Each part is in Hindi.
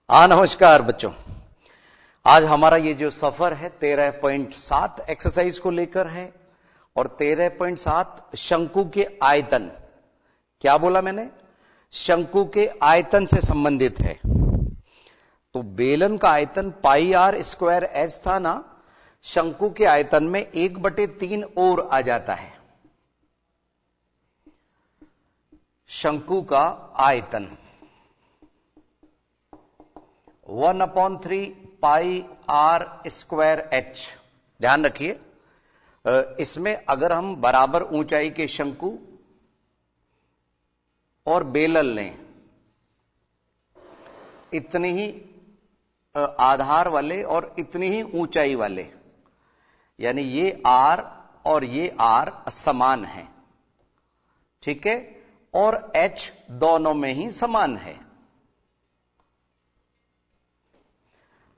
हाँ, नमस्कार बच्चों। आज हमारा ये जो सफर है 13.7 एक्सरसाइज को लेकर है और 13.7 शंकु के आयतन। क्या बोला मैंने? शंकु के आयतन से संबंधित है। तो बेलन का आयतन पाई आर स्क्वायर एच था ना, शंकु के आयतन में 1/3 और आ जाता है। शंकु का आयतन 1/3 पाई आर स्क्वायर एच। ध्यान रखिए, इसमें अगर हम बराबर ऊंचाई के शंकु और बेलन लें, इतनी ही आधार वाले और इतनी ही ऊंचाई वाले, यानी ये आर और ये आर समान है, ठीक है, और एच दोनों में ही समान है।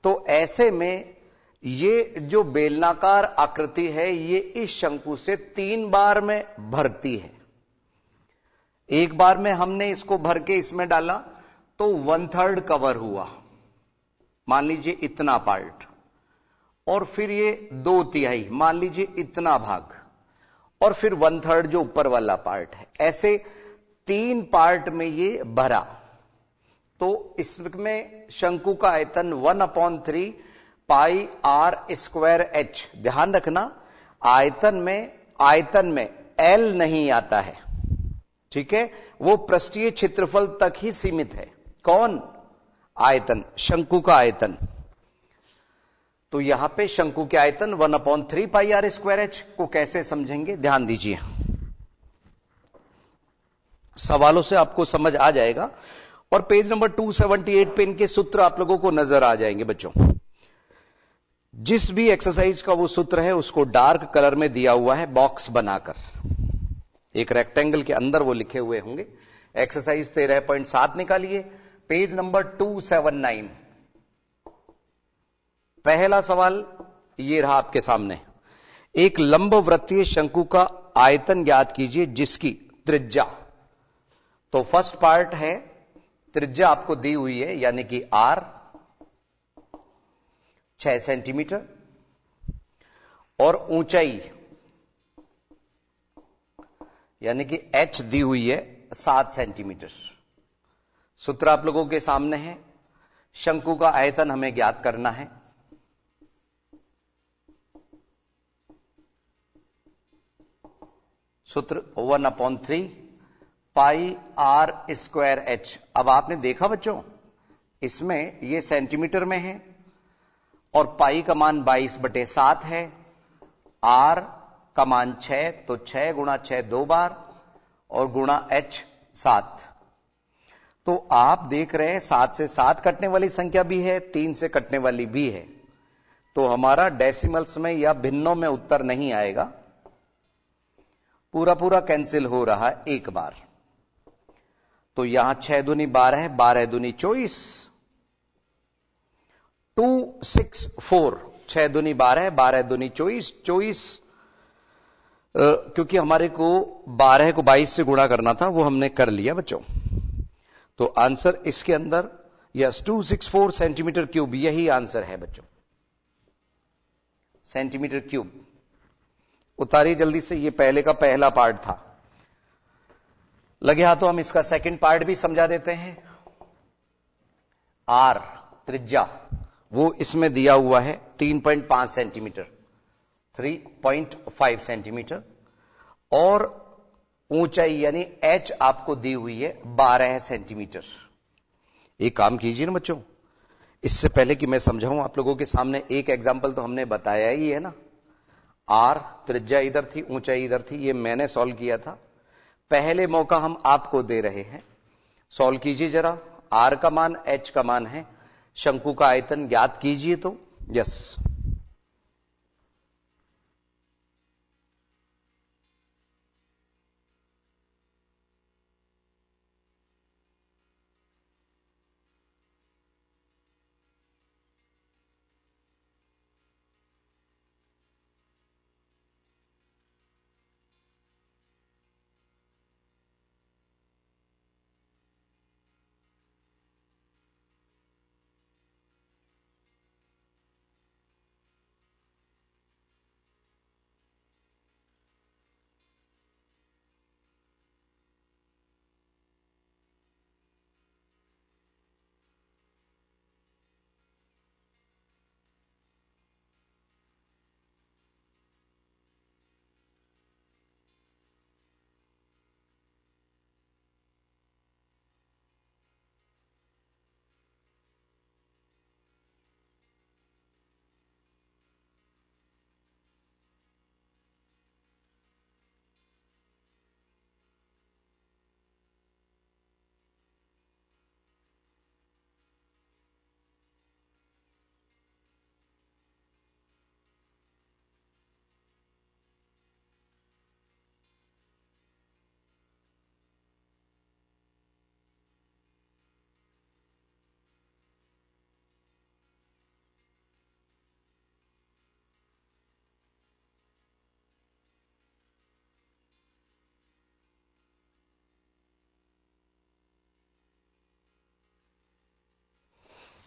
तो ऐसे में ये जो बेलनाकार आकृति है ये इस शंकु से 3 बार में भरती है। एक बार में हमने इसको भर के इसमें डाला तो 1/3 कवर हुआ, मान लीजिए इतना पार्ट, और फिर ये 2/3, मान लीजिए इतना भाग, और फिर 1/3 जो ऊपर वाला पार्ट है। ऐसे 3 पार्ट में ये भरा। तो इसमें शंकु का आयतन 1/3 पाई आर स्क्वायर एच। ध्यान रखना, आयतन में एल नहीं आता है, ठीक है, वो पृष्ठीय क्षेत्रफल तक ही सीमित है। कौन? आयतन, शंकु का आयतन। तो यहां पे शंकु के आयतन 1/3 पाई आर स्क्वायर एच को कैसे समझेंगे, ध्यान दीजिए, सवालों से आपको समझ आ जाएगा। और पेज नंबर 278 पे इनके सूत्र आप लोगों को नजर आ जाएंगे बच्चों। जिस भी एक्सरसाइज का वो सूत्र है उसको डार्क कलर में दिया हुआ है, बॉक्स बनाकर एक रेक्टेंगल के अंदर वो लिखे हुए होंगे। एक्सरसाइज 13.7 निकालिए, पेज नंबर 279। पहला सवाल ये रहा आपके सामने। एक लंबवृत्तीय शंकु का आयतन ज्ञात कीजिए जिसकी त्रिज्या। तो फर्स्ट पार्ट है, त्रिज्या आपको दी हुई है, यानी कि आर 6 सेंटीमीटर और ऊंचाई यानी कि एच दी हुई है 7 सेंटीमीटर। सूत्र आप लोगों के सामने है। शंकु का आयतन हमें ज्ञात करना है। सूत्र 1/3 पाई आर स्क्वायर एच। अब आपने देखा बच्चों, इसमें ये सेंटीमीटर में है और पाई का मान 22/7 है, आर का मान 6, तो 6 गुणा 6 2 बार और गुणा एच 7। तो आप देख रहे हैं 7 से 7 कटने वाली संख्या भी है, 3 से कटने वाली भी है। तो हमारा डेसिमल्स में या भिन्नों में उत्तर नहीं आएगा, पूरा पूरा कैंसिल हो रहा है एक बार। तो यहां 6 दूनी 12, 12 दूनी 24, 264, 6 दूनी 12, 12 दूनी 24, 24, क्योंकि हमारे को 12 को 22 से गुणा करना था, वो हमने कर लिया बच्चों। तो आंसर इसके अंदर यस 264 सेंटीमीटर क्यूब, यही आंसर है बच्चों, सेंटीमीटर क्यूब। उतारिए जल्दी से, ये पहले का पहला पार्ट था। लगे हाथों हम इसका सेकंड पार्ट भी समझा देते हैं। आर त्रिज्या वो इसमें दिया हुआ है 3.5 सेंटीमीटर, 3.5 सेंटीमीटर, और ऊंचाई यानी एच आपको दी हुई है 12 सेंटीमीटर। एक काम कीजिए ना बच्चों, इससे पहले कि मैं समझाऊं आप लोगों के सामने, एक एग्जाम्पल तो हमने बताया ही है ना। आर त्रिज्या इधर थी, ऊंचाई इधर थी, ये मैंने सॉल्व किया था। पहले मौका हम आपको दे रहे हैं, सॉल्व कीजिए जरा। आर का मान, एच का मान है, शंकु का आयतन ज्ञात कीजिए। तो यस,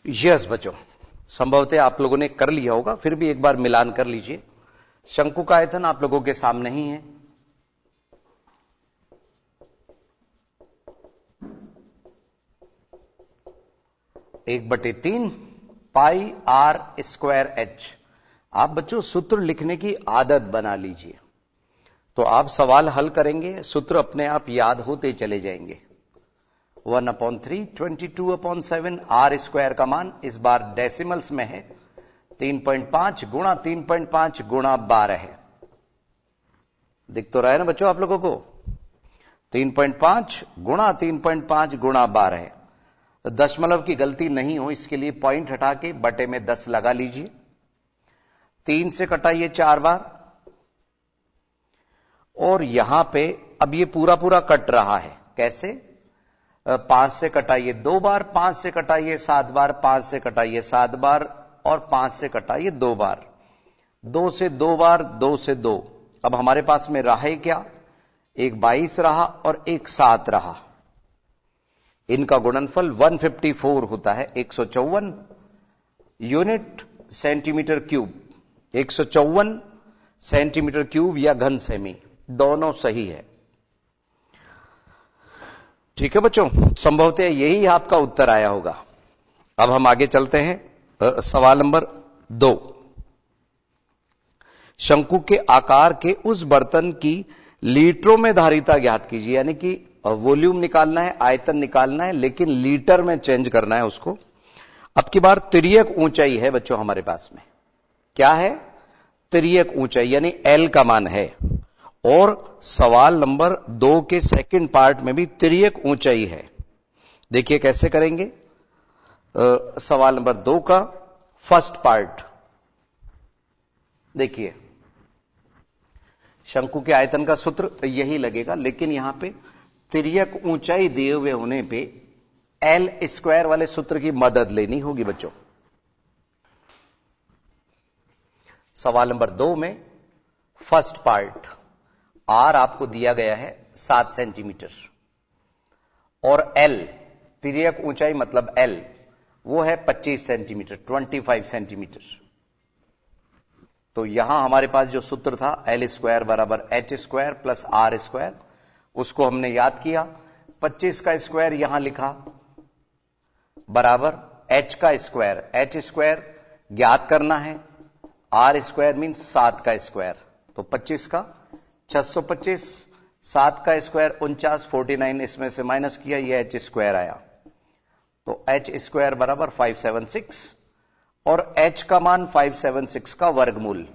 यस बच्चों, संभवतः आप लोगों ने कर लिया होगा, फिर भी एक बार मिलान कर लीजिए। शंकु का आयतन आप लोगों के सामने ही है। एक बटे 3 पाई आर स्क्वायर एच। आप बच्चों सूत्र लिखने की आदत बना लीजिए, तो आप सवाल हल करेंगे, सूत्र अपने आप याद होते चले जाएंगे। 1/3 22/7 आर स्क्वायर का मान इस बार डेसिमल्स में है, 3.5 गुणा 3.5 गुणा 12 है। दिख तो रहा है ना बच्चों आप लोगों को? 3.5 गुणा 3.5 गुणा 12 है। दशमलव की गलती नहीं हो इसके लिए पॉइंट हटा के बटे में 10 लगा लीजिए। 3 से कटाइए 4 बार, और यहां पे अब ये पूरा पूरा कट रहा है। कैसे? 5 से कटाइए 2 बार, 5 से कटाइए 7 बार, 5 से कटाइए 7 बार, और 5 से कटाइए 2 बार, 2 से 2 बार, 2 से 2। अब हमारे पास में रहा है क्या? एक 22 रहा और एक 7 रहा। इनका गुणनफल 154 होता है, 154 unit centimetre cube. 154 centimetre cube या घन सेमी, दोनों सही है। ठीक है बच्चों, संभवतः यही आपका उत्तर आया होगा। अब हम आगे चलते हैं। सवाल नंबर 2। शंकु के आकार के उस बर्तन की लीटरों में धारिता ज्ञात कीजिए। यानी कि वॉल्यूम निकालना है, आयतन निकालना है, लेकिन लीटर में चेंज करना है उसको। अब की बार तिर्यक ऊंचाई है बच्चों हमारे पास में। क्या है? तिर्यक ऊंचाई, यानी एल का मान है। और सवाल नंबर 2 के सेकंड पार्ट में भी तिर्यक ऊंचाई है। देखिए कैसे करेंगे। सवाल नंबर 2 का फर्स्ट पार्ट देखिए। शंकु के आयतन का सूत्र यही लगेगा, लेकिन यहां पे तिर्यक ऊंचाई दिए हुए होने पे एल स्क्वायर वाले सूत्र की मदद लेनी होगी बच्चों। सवाल नंबर 2 में फर्स्ट पार्ट आर आपको दिया गया है 7 सेंटीमीटर, और एल तिर्यक ऊंचाई मतलब एल वो है 25 सेंटीमीटर, 25 सेंटीमीटर। तो यहां हमारे पास जो सूत्र था एल स्क्वायर बराबर H square plus R square, उसको हमने याद किया। 25 का स्क्वायर यहां लिखा बराबर एच का स्क्वायर, एच स्क्वायर ज्ञात करना है, आर स्क्वायर मीन 7 का स्क्वायर। तो 25 का 625, 7 का स्क्वायर 49, 49 इसमें से माइनस किया, यह एच स्क्वायर आया। तो एच स्क्वायर बराबर 576, और एच का मान 576 का वर्गमूल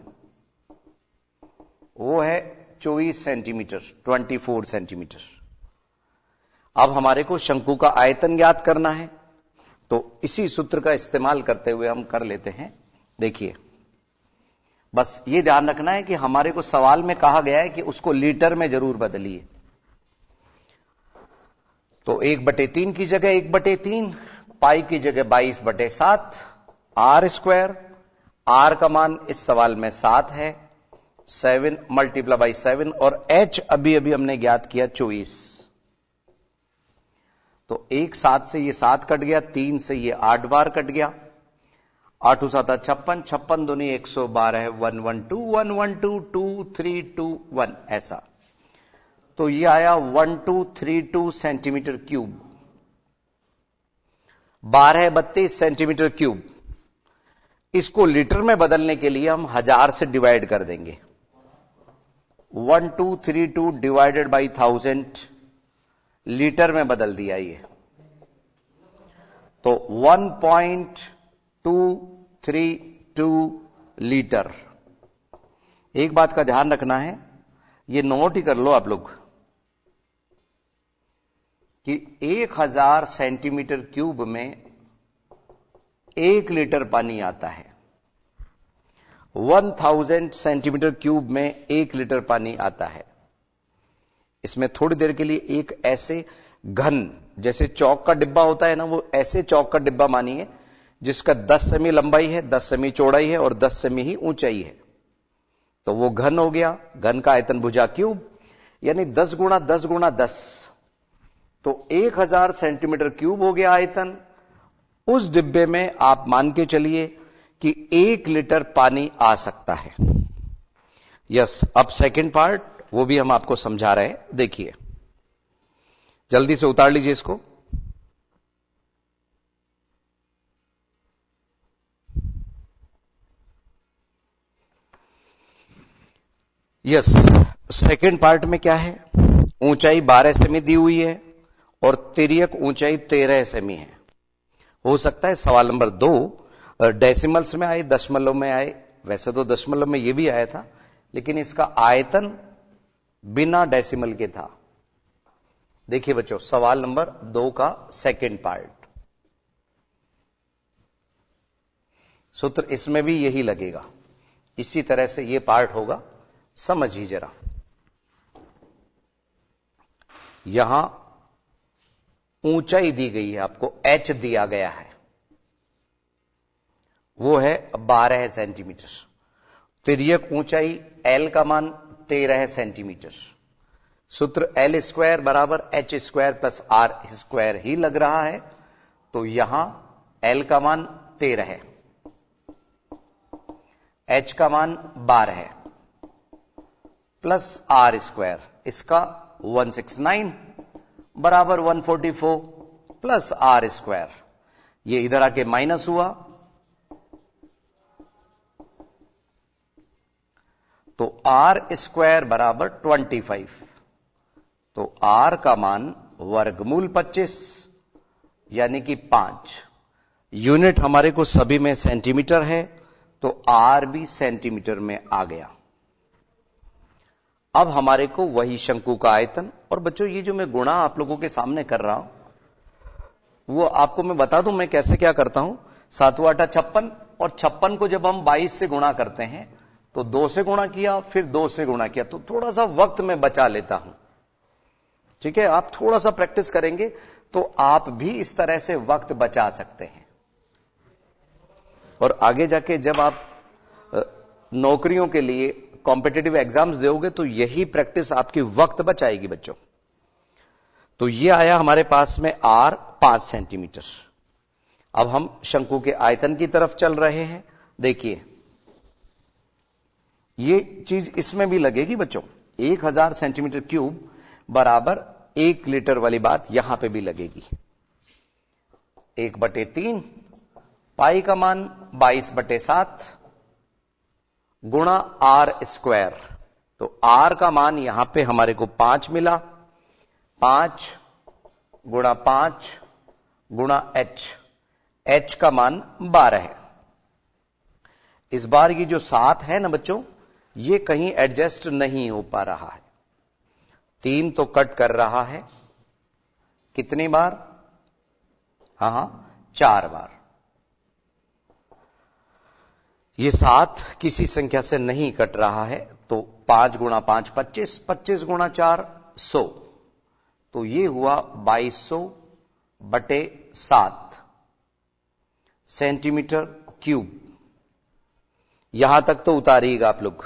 वो है 24 सेंटीमीटर, 24 सेंटीमीटर। अब हमारे को शंकु का आयतन ज्ञात करना है, तो इसी सूत्र का इस्तेमाल करते हुए हम कर लेते हैं। देखिए बस ये ध्यान रखना है कि हमारे को सवाल में कहा गया है कि उसको लीटर में जरूर बदलिए। तो 1/3 की जगह 1/3, पाई की जगह 22/7, आर स्क्वायर, आर का मान इस सवाल में 7 है, 7 मल्टीप्लाई बाई 7, और एच अभी अभी हमने ज्ञात किया 24। तो 1 7 से ये 7 कट गया, 3 से ये 8 बार कट गया, 8 7 56, 56 दूनी 112 है, 112 112 2321 ऐसा। तो ये आया 1232 सेंटीमीटर क्यूब, 1232 सेंटीमीटर क्यूब। इसको लीटर में बदलने के लिए हम 1000 से डिवाइड कर देंगे। 1232 डिवाइडेड बाई 1000 लीटर में बदल दिया ये, तो 1.232 लीटर। एक बात का ध्यान रखना है, ये नोट ही कर लो आप लोग कि 1000 सेंटीमीटर क्यूब में 1 लीटर पानी आता है, 1000 सेंटीमीटर क्यूब में 1 लीटर पानी आता है। इसमें थोड़ी देर के लिए एक ऐसे घन, जैसे चौक का डिब्बा होता है ना, वो ऐसे चौक का डिब्बा मानिए जिसका 10 सेमी लंबाई है, 10 सेमी चौड़ाई है और 10 सेमी ही ऊंचाई है। तो वो घन हो गया, घन का आयतन भुजा क्यूब, यानी 10 गुणा 10 गुणा 10, तो 1000 सेंटीमीटर क्यूब हो गया आयतन। उस डिब्बे में आप मान के चलिए कि 1 लीटर पानी आ सकता है। यस, अब सेकंड पार्ट वो भी हम आपको समझा रहे हैं, देखिए जल्दी से उतार लीजिए इसको। यस, सेकंड पार्ट में क्या है, ऊंचाई 12 सेमी दी हुई है और तिर्यक ऊंचाई 13 सेमी है। हो सकता है सवाल नंबर 2 डेसिमल्स में आए, दशमलव में आए। वैसे तो दशमलव में यह भी आया था, लेकिन इसका आयतन बिना डेसिमल के था। देखिए बच्चों, सवाल नंबर 2 का सेकंड पार्ट, सूत्र इसमें भी यही लगेगा, इसी तरह से यह पार्ट होगा। समझिए जरा, यहां ऊंचाई दी गई है, आपको h दिया गया है, वो है 12 सेंटीमीटर। तिर्यक ऊंचाई l का मान 13 सेंटीमीटर। सूत्र L स्क्वायर बराबर h square plus R square ही लग रहा है, तो यहां L का मान 13 है, h का मान 12 है, प्लस R स्क्वायर, इसका 169 बराबर 144 प्लस R स्क्वायर, ये इधर आके माइनस हुआ, तो R स्क्वायर बराबर 25। तो R का मान वर्गमूल 25 यानी कि 5। यूनिट हमारे को सभी में सेंटीमीटर है, तो R भी सेंटीमीटर में आ गया। अब हमारे को वही शंकु का आयतन, और बच्चों ये जो मैं गुणा आप लोगों के सामने कर रहा हूं वो आपको मैं बता दूं मैं कैसे क्या करता हूं। 7 आटा 56, और 56 को जब हम 22 से गुणा करते हैं तो 2 से गुणा किया, फिर 2 से गुणा किया, तो थोड़ा सा वक्त मैं बचा लेता हूं। ठीक है, आप थोड़ा सा प्रैक्टिस करेंगे तो आप भी इस तरह से वक्त बचा सकते हैं, और आगे जाके जब आप नौकरियों के लिए कॉम्पिटिटिव एग्जाम्स दोगे तो यही प्रैक्टिस आपकी वक्त बचाएगी बच्चों। तो ये आया हमारे पास में R 5 सेंटीमीटर। अब हम शंकु के आयतन की तरफ चल रहे हैं। देखिए ये चीज इसमें भी लगेगी बच्चों, 1000 सेंटीमीटर क्यूब बराबर 1 लीटर वाली बात यहां पे भी लगेगी। 1/3 पाई का मान 22/7 गुणा R स्क्वायर, तो R का मान यहां पे हमारे को 5 मिला, 5 गुणा 5 गुणा h का मान 12 है। इस बार ये जो 7 है ना बच्चों, ये कहीं एडजस्ट नहीं हो पा रहा है, 3 तो कट कर रहा है, कितनी बार? हां 4 बार। ये 7 किसी संख्या से नहीं कट रहा है, तो 5 गुणा 5 25, 25 गुणा 4 100, तो ये हुआ 2200/7 सेंटीमीटर क्यूब। यहां तक तो उतारिएगा आप लोग।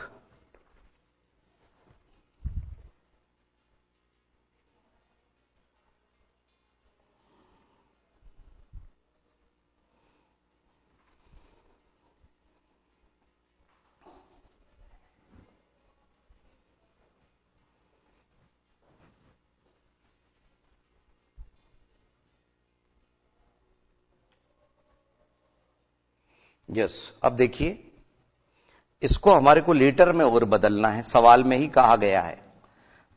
यस, अब देखिए इसको हमारे को लीटर में और बदलना है, सवाल में ही कहा गया है।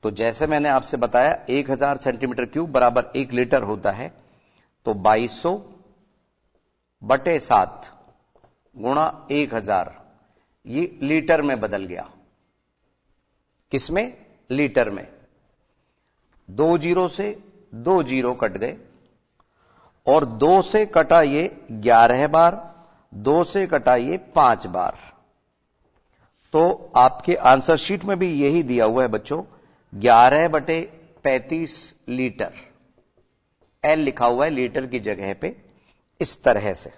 तो जैसे मैंने आपसे बताया 1000 सेंटीमीटर क्यूब बराबर 1 लीटर होता है, तो 2200/7 गुणा 1000, ये लीटर में बदल गया। किसमें? लीटर में। 2 जीरो से 2 जीरो कट गए, और 2 से कटा ये 11 बार, 2 से कटा ये 5 बार। तो आपके आंसर शीट में भी यही दिया हुआ है बच्चों, 11/35 लीटर। L लिखा हुआ है लीटर की जगह पे, इस तरह से।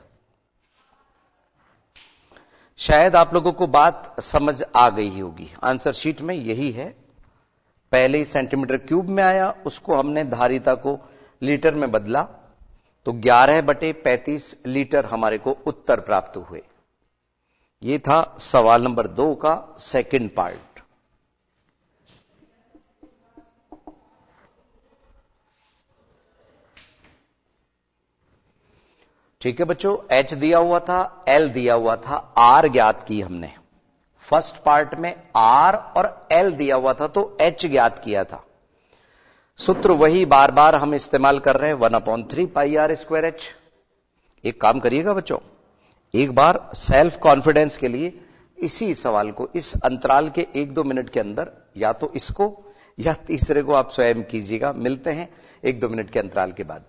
शायद आप लोगों को बात समझ आ गई ही होगी। आंसर शीट में यही है, पहले ही सेंटीमीटर क्यूब में आया, उसको हमने धारिता को लीटर में बदला, तो 11/35 लीटर हमारे को उत्तर प्राप्त हुए। ये था सवाल नंबर 2 का सेकंड पार्ट। ठीक है बच्चों, H दिया हुआ था, L दिया हुआ था, R ज्ञात की हमने। फर्स्ट पार्ट में R और L दिया हुआ था तो H ज्ञात किया था। सूत्र वही बार बार हम इस्तेमाल कर रहे हैं, 1/3 πr²h। एक काम करिएगा बच्चों, एक बार सेल्फ कॉन्फिडेंस के लिए इसी सवाल को इस अंतराल के 1-2 मिनट के अंदर या तो इसको या तीसरे को आप स्वयं कीजिएगा। मिलते हैं 1-2 मिनट के अंतराल के बाद।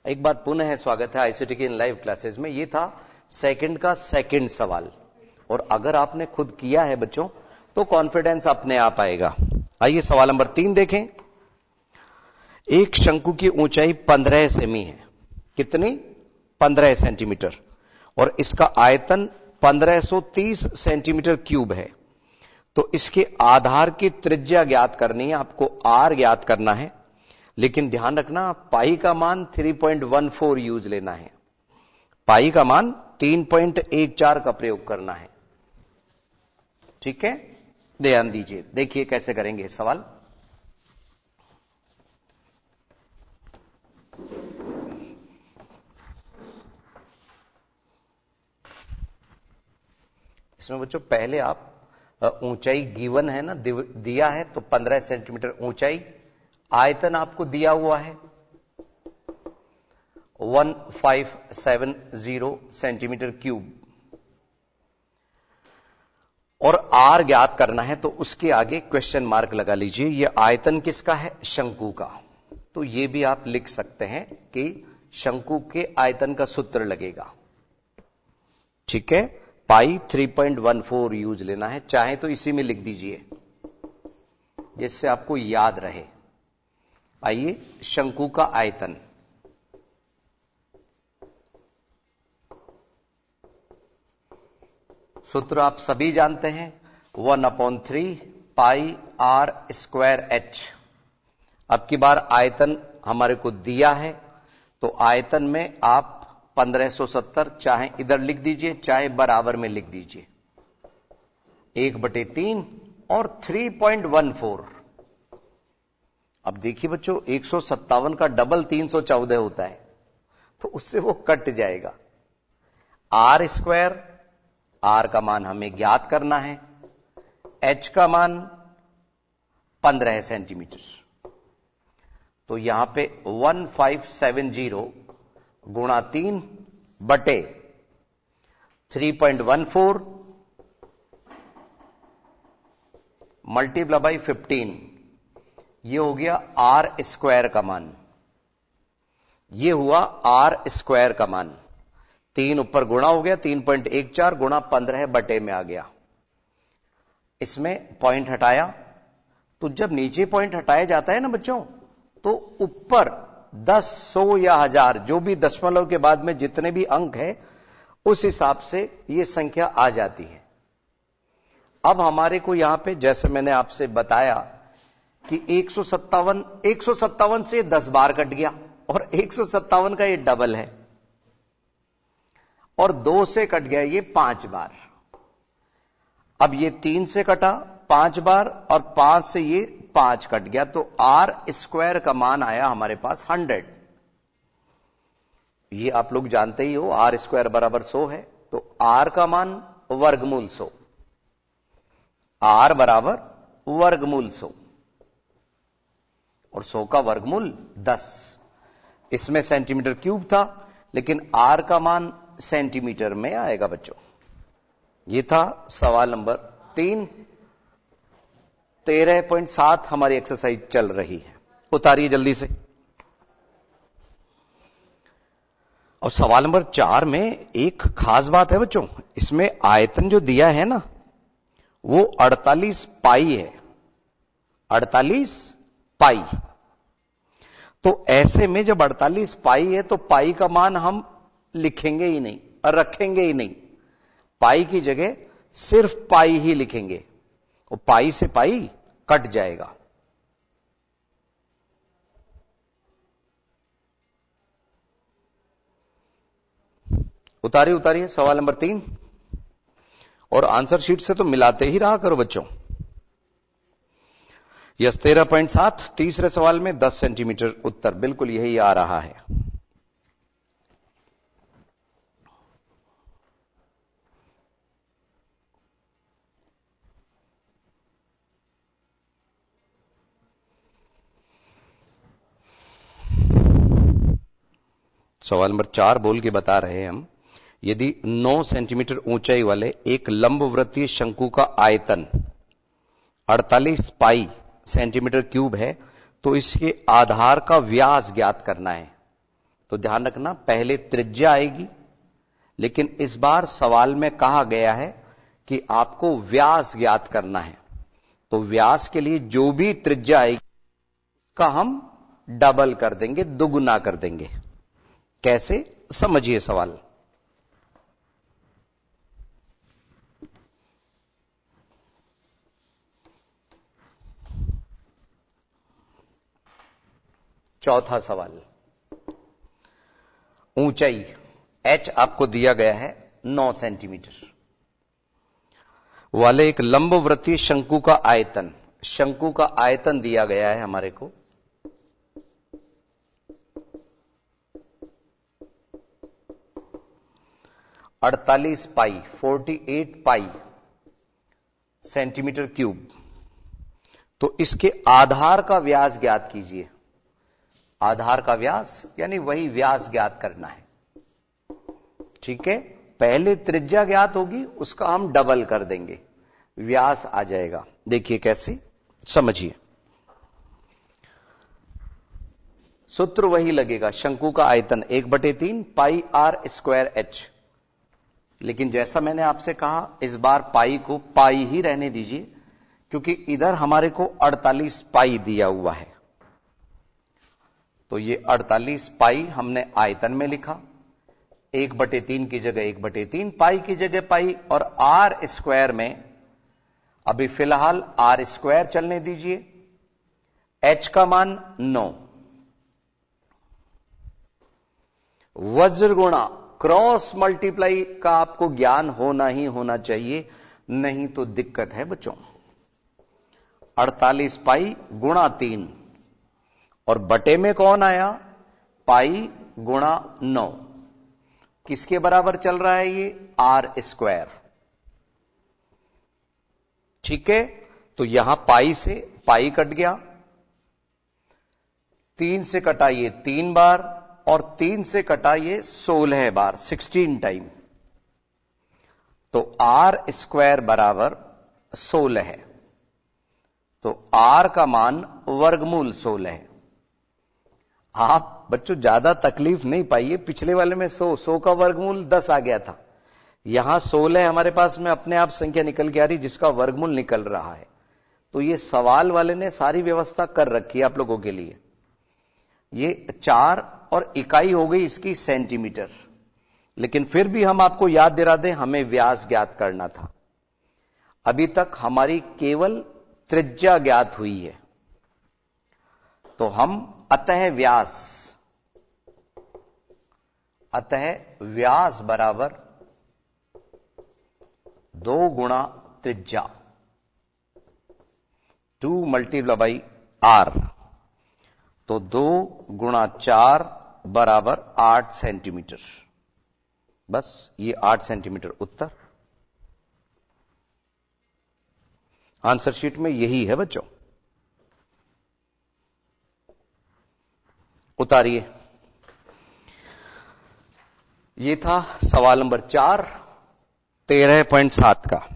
एक बार पुनः स्वागत है आईसीटी के इन लाइव क्लासेस में। ये था सेकंड का सेकंड सवाल, और अगर आपने खुद किया है बच्चों तो कॉन्फिडेंस अपने आप आएगा। आइए सवाल नंबर 3 देखें। एक शंकु की ऊंचाई 15 सेमी है। कितनी? 15 सेंटीमीटर, और इसका आयतन 1530 सेंटीमीटर क्यूब है। तो इसके आधार की त्रिज्या ज्ञात करनी है, आपको आर ज्ञात करना है। लेकिन ध्यान रखना, पाई का मान 3.14 यूज लेना है। पाई का मान 3.14 का प्रयोग करना है। ठीक है, ध्यान दीजिए। देखिए कैसे करेंगे सवाल। इसमें बच्चों पहले आप ऊंचाई गिवन है ना, दिया है तो 15 सेंटीमीटर ऊंचाई, आयतन आपको दिया हुआ है 1570 सेंटीमीटर क्यूब, और आर ज्ञात करना है। तो उसके आगे क्वेश्चन मार्क लगा लीजिए। यह आयतन किसका है? शंकु का। तो यह भी आप लिख सकते हैं कि शंकु के आयतन का सूत्र लगेगा। ठीक है, पाई 3.14 यूज लेना है, चाहे तो इसी में लिख दीजिए जिससे आपको याद रहे। आइए, शंकु का आयतन सूत्र आप सभी जानते हैं, 1/3 पाई आर स्क्वायर एच। अब की बार आयतन हमारे को दिया है, तो आयतन में आप 1570 चाहे इधर लिख दीजिए चाहे बराबर में लिख दीजिए। 1/3 और 3.14। अब देखिए बच्चों, 157 का डबल 314 होता है, तो उससे वो कट जाएगा। आर स्क्वायर, आर का मान हमें ज्ञात करना है, एच का मान 15 सेंटीमीटर, तो यहां पे 1570 गुणा 3 बटे 3.14 मल्टीप्लाई बाई 15, ये हो गया आर स्क्वायर का मान। ये हुआ आर स्क्वायर का मान। 3 ऊपर गुणा हो गया, 3.14 गुणा 15 बटे में आ गया। इसमें पॉइंट हटाया, तो जब नीचे पॉइंट हटाया जाता है ना बच्चों, तो ऊपर 10, 100 या 1000 जो भी दशमलव के बाद में जितने भी अंक है, उस हिसाब से यह संख्या आ जाती है। अब हमारे को यहां पे जैसे मैंने आपसे बताया कि 157 से 10 बार कट गया, और 157 का ये डबल है, और 2 से कट गया ये 5 बार। अब ये 3 से कटा 5 बार, और 5 से ये 5 कट गया, तो आर स्क्वायर का मान आया हमारे पास 100। ये आप लोग जानते ही हो, आर स्क्वायर बराबर 100 है, तो आर का मान वर्गमूल 100, आर बराबर वर्गमूल 100, और 100 का वर्गमूल 10। इसमें सेंटीमीटर क्यूब था, लेकिन आर का मान सेंटीमीटर में आएगा बच्चों। यह था सवाल नंबर 3। 13.7 हमारी एक्सरसाइज चल रही है, उतारिए जल्दी से। और सवाल नंबर 4 में एक खास बात है बच्चों, इसमें आयतन जो दिया है ना, वो 48 पाई है, 48 पाई। तो ऐसे में जब 48 पाई है, तो पाई का मान हम लिखेंगे ही नहीं और रखेंगे ही नहीं, पाई की जगह सिर्फ पाई ही लिखेंगे, और पाई से पाई कट जाएगा। उतारिए सवाल नंबर 3, और आंसर शीट से तो मिलाते ही रहा करो बच्चों। यस 13.7, तीसरे सवाल में 10 सेंटीमीटर उत्तर बिल्कुल यही आ रहा है। सवाल नंबर 4 बोल के बता रहे हैं हम, यदि 9 सेंटीमीटर ऊंचाई वाले एक लंबवृत्तीय शंकु का आयतन 48 पाई सेंटीमीटर क्यूब है, तो इसके आधार का व्यास ज्ञात करना है। तो ध्यान रखना, पहले त्रिज्या आएगी, लेकिन इस बार सवाल में कहा गया है कि आपको व्यास ज्ञात करना है। तो व्यास के लिए जो भी त्रिज्या आएगी उसका हम डबल कर देंगे, दुगुना कर देंगे। कैसे, समझिए सवाल। चौथा सवाल, ऊंचाई h आपको दिया गया है 9 सेंटीमीटर वाले एक लंबवृत्तीय शंकु का आयतन, शंकु का आयतन दिया गया है हमारे को 48 पाई 48 पाई सेंटीमीटर क्यूब। तो इसके आधार का व्यास ज्ञात कीजिए। आधार का व्यास यानी वही व्यास ज्ञात करना है, ठीक है। पहले त्रिज्या ज्ञात होगी, उसका हम डबल कर देंगे, व्यास आ जाएगा। देखिए कैसे, समझिए। सूत्र वही लगेगा, शंकु का आयतन 1/3 पाई आर स्क्वायर एच। लेकिन जैसा मैंने आपसे कहा, इस बार पाई को पाई ही रहने दीजिए, क्योंकि इधर हमारे को 48 पाई दिया हुआ है। तो ये 48 पाई हमने आयतन में लिखा, 1/3 की जगह 1/3, पाई की जगह पाई, और आर स्क्वायर में अभी फिलहाल आर स्क्वायर चलने दीजिए। एच का मान 9, वज्र गुणा क्रॉस मल्टीप्लाई का आपको ज्ञान होना ही होना चाहिए। नहीं तो दिक्कत है बच्चों। 48 पाई गुणा 3 और बटे में कौन आया, पाई गुणा 9, किसके बराबर चल रहा है ये, आर स्क्वायर। ठीक है, तो यहां पाई से पाई कट गया, 3 से कटा ये 3 बार और 3 से कटा ये 16 बार, 16 टाइम। तो आर स्क्वायर बराबर 16 है, तो आर का मान वर्गमूल 16 है। आप बच्चों ज्यादा तकलीफ नहीं पाइए, पिछले वाले में 100 का वर्गमूल 10 आ गया था, यहां 16 हमारे पास में अपने आप संख्या निकल के आ रही जिसका वर्गमूल निकल रहा है। तो ये सवाल वाले ने सारी व्यवस्था कर रखी है आप लोगों के लिए। ये 4 और इकाई हो गई इसकी सेंटीमीटर, लेकिन फिर भी हम आपको याद दिला दें, हमें व्यास ज्ञात करना था। अभी तक हमारी केवल त्रिज्या ज्ञात हुई है, तो हम अतः व्यास बराबर 2 गुणा त्रिज्या, 2 मल्टीप्लाई बाई आर, तो 2 गुणा 4 बराबर 8 सेंटीमीटर। बस ये 8 सेंटीमीटर उत्तर। आंसर शीट में यही है बच्चों, उतारिए। ये था सवाल नंबर 4, 13.7 का।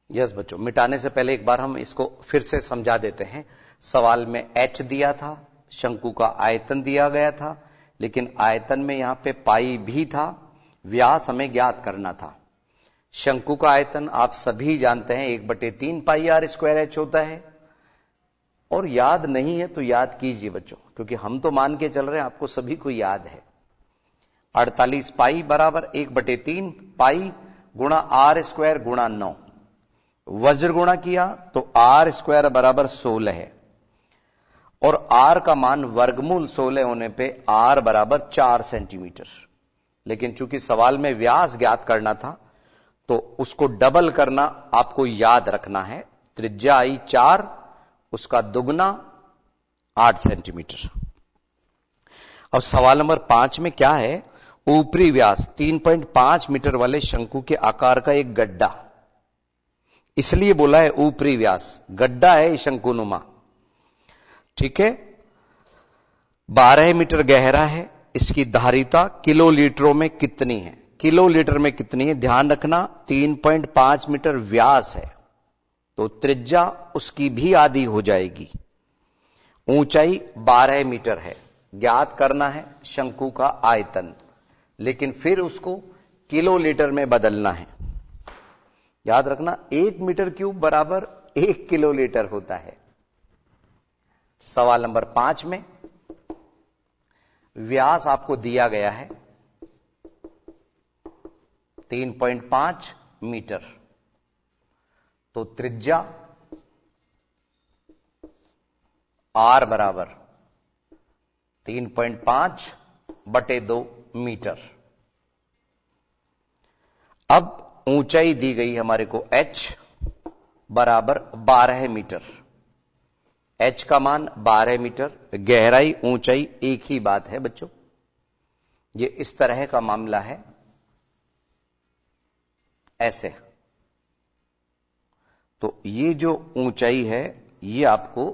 यस बच्चों, मिटाने से पहले एक बार हम इसको फिर से समझा देते हैं। सवाल में h दिया था, शंकु का आयतन दिया गया था, लेकिन आयतन में यहां पे पाई भी था, व्यास हमें ज्ञात करना था। शंकु का आयतन आप सभी जानते हैं 1/3 पाई आर स्क्वायर एच होता है, और याद नहीं है तो याद कीजिए बच्चों, क्योंकि हम तो मान के चल रहे हैं आपको सभी को याद है। 48 पाई बराबर 1/3 पाई गुणा आर स्क्वायर गुणा 9, वज्र गुणा किया तो आर स्क्वायर बराबर 16 है, और आर का मान वर्गमूल 16 होने पे आर बराबर 4 सेंटीमीटर। लेकिन चूंकि सवाल में व्यास ज्ञात करना था तो उसको डबल करना आपको याद रखना है। त्रिज्या आई 4, उसका दुगना 8 सेंटीमीटर। अब सवाल नंबर 5 में क्या है, ऊपरी व्यास 3.5 मीटर वाले शंकु के आकार का एक गड्ढा, इसलिए बोला है ऊपरी व्यास, गड्ढा है शंकुनुमा। ठीक है, 12 मीटर गहरा है, इसकी धारिता किलो लीटरों में कितनी है, किलो लीटर में कितनी है, ध्यान रखना 3.5 मीटर व्यास है तो त्रिज्या उसकी भी आधी हो जाएगी। ऊंचाई 12 मीटर है, ज्ञात करना है शंकु का आयतन, लेकिन फिर उसको किलो लीटर में बदलना है। याद रखना 1 मीटर क्यूब बराबर 1 किलो लीटर होता है। सवाल नंबर 5 में व्यास आपको दिया गया है 3.5 मीटर, तो त्रिज्या आर बराबर 3.5/2 मीटर। अब ऊंचाई दी गई हमारे को h बराबर 12 मीटर, h का मान 12 मीटर, गहराई ऊंचाई एक ही बात है बच्चों। ये इस तरह का मामला है, ऐसे तो ये जो ऊंचाई है ये आपको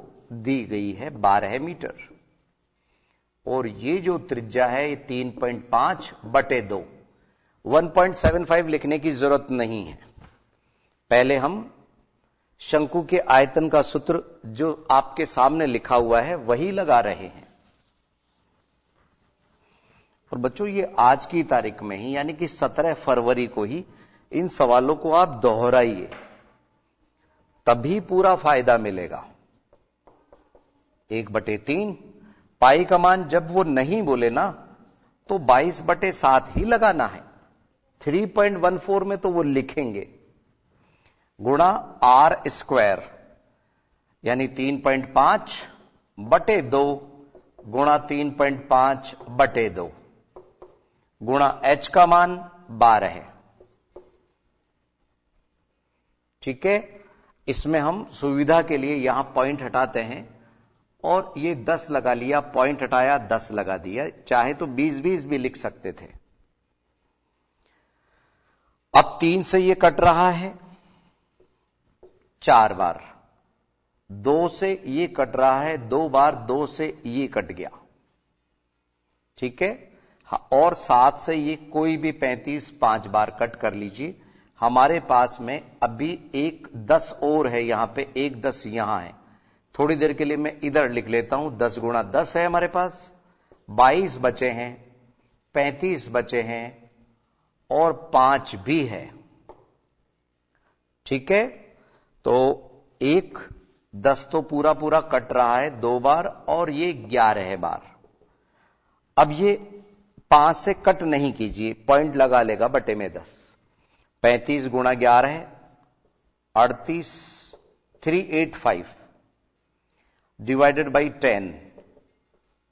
दी गई है 12 मीटर, और ये जो त्रिज्या है ये 3.5/2। 1.75 लिखने की जरूरत नहीं है। पहले हम शंकु के आयतन का सूत्र जो आपके सामने लिखा हुआ है वही लगा रहे हैं। और बच्चों, ये आज की तारीख में ही यानी कि 17 फरवरी को ही इन सवालों को आप दोहराइए, तभी पूरा फायदा मिलेगा। 1/3 पाई का मान जब वो नहीं बोले ना तो 22/7 ही लगाना है। 3.14 में तो वो लिखेंगे, गुणा r² यानी 3.5/2 गुणा 3.5/2 गुणा h का मान 12 है। ठीक है, इसमें हम सुविधा के लिए यहां पॉइंट हटाते हैं, और ये 10 लगा लिया, पॉइंट हटाया 10 लगा दिया। चाहे तो 20-20 भी लिख सकते थे। अब 3 से ये कट रहा है 4 बार, 2 से ये कट रहा है 2 बार, 2 से ये कट गया। ठीक है, और 7 से ये कोई भी 35 5 बार कट कर लीजिए। हमारे पास में अभी एक 10 और है, यहां पे एक 10 यहां है। थोड़ी देर के लिए मैं इधर लिख लेता हूं। 10 गुणा 10 है हमारे पास, 22 बचे हैं, 35 बचे हैं और 5 भी है। ठीक है, तो एक 10 तो पूरा पूरा कट रहा है 2 बार, और ये 11 बार। अब ये 5 से कट नहीं कीजिए, पॉइंट लगा लेगा बटे में 10। 35 गुणा 11 38, 385 डिवाइडेड बाई 10,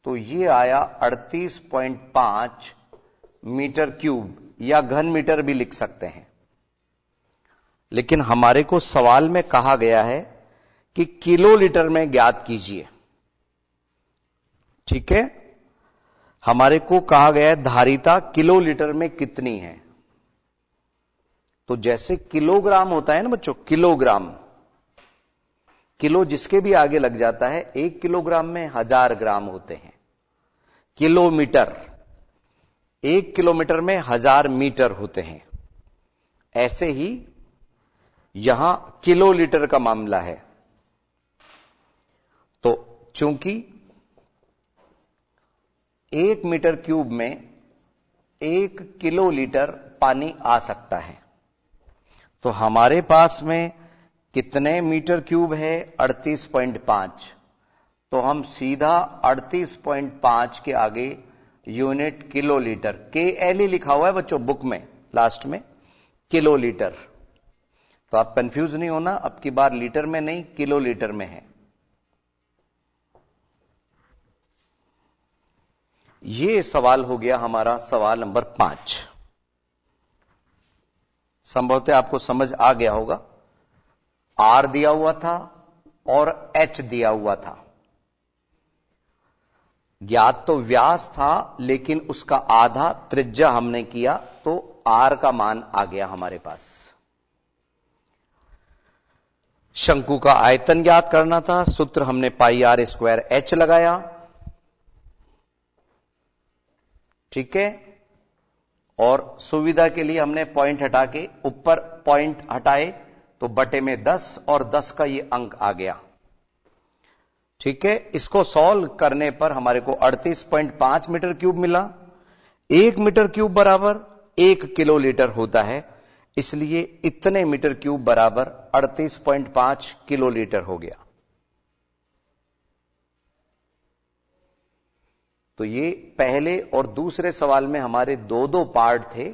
तो ये आया 38.5 मीटर क्यूब, या घन मीटर भी लिख सकते हैं। लेकिन हमारे को सवाल में कहा गया है कि किलो लीटर में ज्ञात कीजिए। ठीक है, हमारे को कहा गया है धारिता किलो लीटर में कितनी है। तो जैसे किलोग्राम होता है ना बच्चों, किलोग्राम, किलो जिसके भी आगे लग जाता है, 1 किलोग्राम में 1000 ग्राम होते हैं। किलोमीटर, 1 किलोमीटर में 1000 मीटर होते हैं। ऐसे ही यहां किलो लीटर का मामला है। तो चूंकि 1 मीटर क्यूब में 1 किलो लीटर पानी आ सकता है, तो हमारे पास में कितने मीटर क्यूब है? 38.5। तो हम सीधा 38.5 के आगे यूनिट किलो लीटर, KL ही लिखा हुआ है बच्चों बुक में लास्ट में, किलो लीटर। तो आप कंफ्यूज नहीं होना, अब की बार लीटर में नहीं किलो लीटर में है। ये सवाल हो गया हमारा सवाल नंबर 5। संभवतः आपको समझ आ गया होगा। R दिया हुआ था और H दिया हुआ था। ज्ञात तो व्यास था, लेकिन उसका आधा त्रिज्या हमने किया, तो R का मान आ गया हमारे पास। शंकु का आयतन ज्ञात करना था, सूत्र हमने πr² H लगाया। ठीक है, और सुविधा के लिए हमने पॉइंट हटा के ऊपर पॉइंट हटाए, तो बटे में 10 और 10 का ये अंक आ गया। ठीक है, इसको सॉल्व करने पर हमारे को 38.5 मीटर क्यूब मिला। 1 मीटर क्यूब बराबर 1 किलो लीटर होता है, इसलिए इतने मीटर क्यूब बराबर 38.5 किलो लीटर हो गया। तो ये पहले और दूसरे सवाल में हमारे 2-2 पार्ट थे,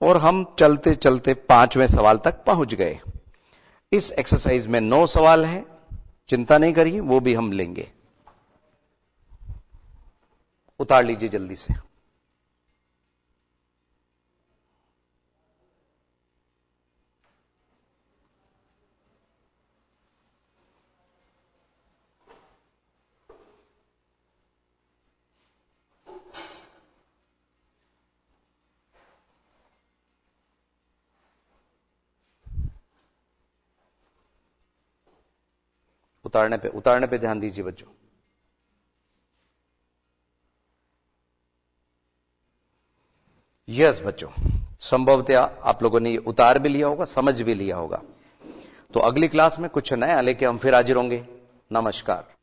और हम चलते चलते 5वें सवाल तक पहुंच गए। इस एक्सरसाइज में 9 सवाल हैं, चिंता नहीं करिए, वो भी हम लेंगे। उतार लीजिए जल्दी से। उतारने पे ध्यान दीजिए बच्चों। यस बच्चों, संभवतः आप लोगों ने ये उतार भी लिया होगा, समझ भी लिया होगा। तो अगली क्लास में कुछ नया लेके हम फिर हाजिर होंगे। नमस्कार।